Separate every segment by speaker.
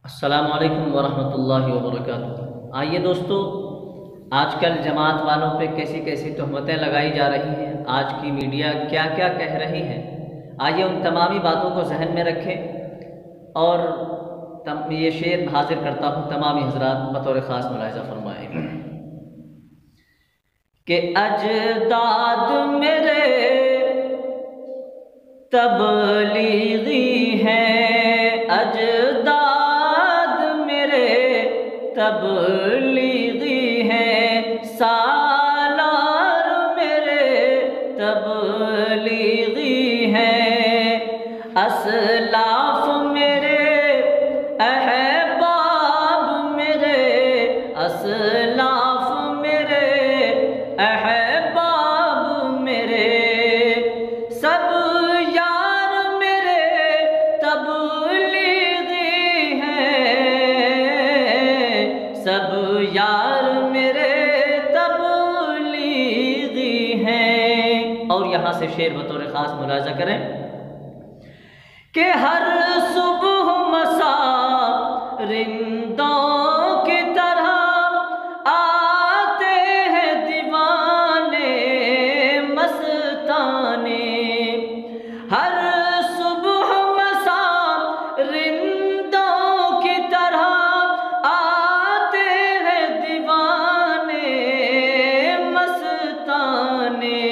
Speaker 1: अस्सलामुअलैकुम वरहमतुल्लाहि वबरकातुहू। आइए दोस्तों, आजकल जमात वालों पे कैसी कैसी तहमतें लगाई जा रही हैं, आज की मीडिया क्या क्या कह रही है। आइए उन तमामी बातों को जहन में रखें और ये शेर हाजिर करता हूँ, तमामी हजरात बतौर ख़ास मुलाहिज़ा फरमाएँ कि अजदाद मेरे तबलीगी हैं, अजदाद मेरे तबलीगी हैं, सालार मेरे तबलीगी हैं, असलाफ मेरे अहबाब मेरे, असलाफ मेरे अहबाब मेरे, सब यार मेरे तबलीगी हैं, सब यार मेरे तबलीगी हैं। और यहाँ से शेर बतौर ख़ास मुलाहिज़ा करें कि हर सुबह मसा रिंदों की तरह आते हैं दीवाने मस्ताने, हर सुबह मसा रिंदों की तरह आते हैं दीवाने मस्ताने।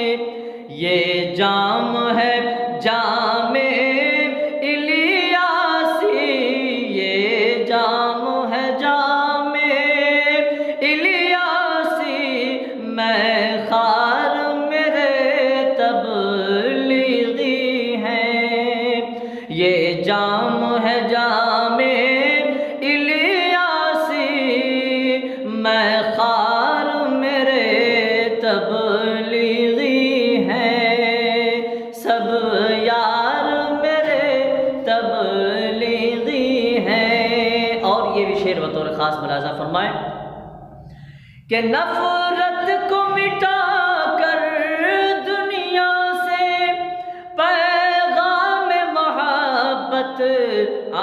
Speaker 1: ये जाम है जामे इलियासी, ये जाम है जामे इलियासी, मैं खार मेरे तबलीगी हैं, ये जाम है जामे इलियासी, मैं खार मेरे तबलीगी हैं, सब यार मेरे तबलीगी हैं। और ये भी शेर बतौर ख़ास मुलाहिज़ा फरमाएं कि नफरत को मिटा कर दुनिया से पैगाम मोहब्बत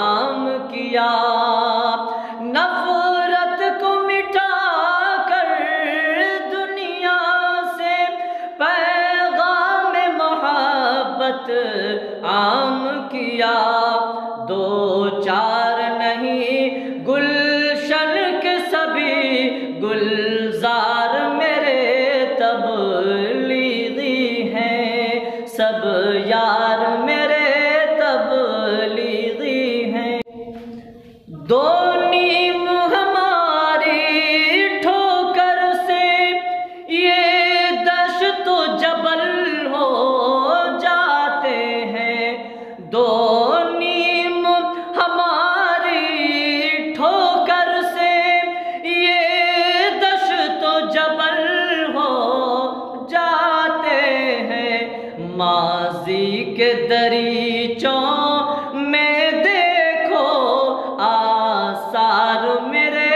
Speaker 1: आम किया, नफरत को मिटा कर दुनिया से पैगाम मोहब्बत आम किया। दो चार नहीं गुलशन के सभी गुलजार मेरे तबलीगी हैं, सब यार मेरे तबलीगी हैं। दो नीम हमारी ठोकर से ये दश्त तो जबल हो जाते हैं, दो नीम हमारी ठोकर से ये दश्त तो जबल हो जाते हैं। माज़ी के दरीचों में देखो आसार मेरे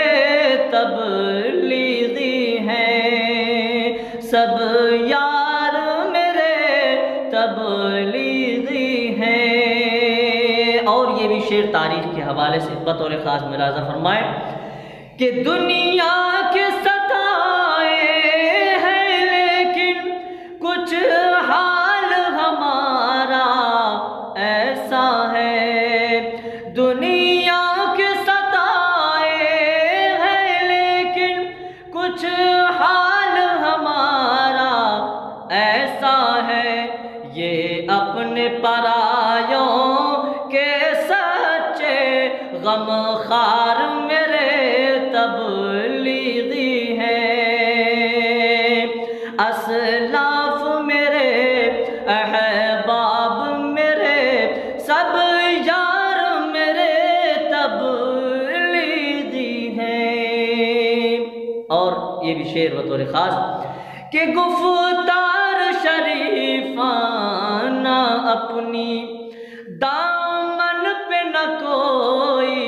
Speaker 1: तबलीगी हैं, सब यार मेरे तबलीगी हैं। और ये भी शेर तारीख के हवाले से बतौर ख़ास मुलाहिज़ा फरमाएं कि दुनिया के सताए हैं लेकिन कुछ हाल हमारा ऐसा है, दुनिया के सताए हैं लेकिन कुछ हाल हमारा ऐसा है, ये अपने परायों के सच्चे गमखार मेरे तबलीगी हैं, असलाफ मेरे अहबाब मेरे, सब यार मेरे तबलीगी हैं। और ये भी शेर बतौर ख़ास कि गुफ्तार शरीफाना अपनी दामन पे न कोई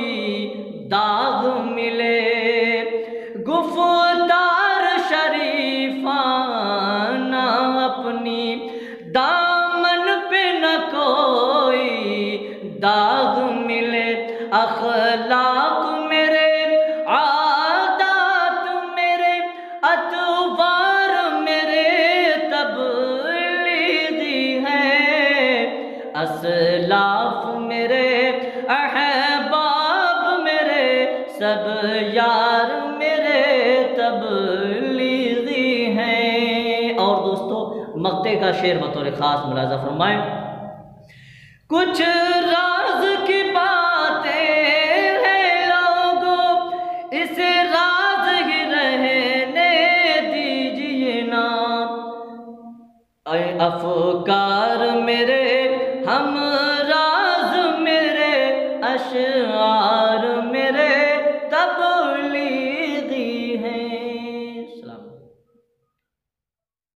Speaker 1: दाग मिले, गुफ्तार शरीफाना अपनी दामन पे न कोई दाग मिले, अखलाक मेरे, आदात मेरे, अतवार मेरे तबलीगी हैं। असलाफ मेरे, अहबाब मेरे, सब यार मेरे तबलीगी हैं। और दोस्तों मक्ते का शेर बतौर ख़ास मुलाज़ा फरमाएं। कुछ राज की बातें हैं लोगों, इसे राज ही रहने दीजिए ना। अफकार मेरे, हम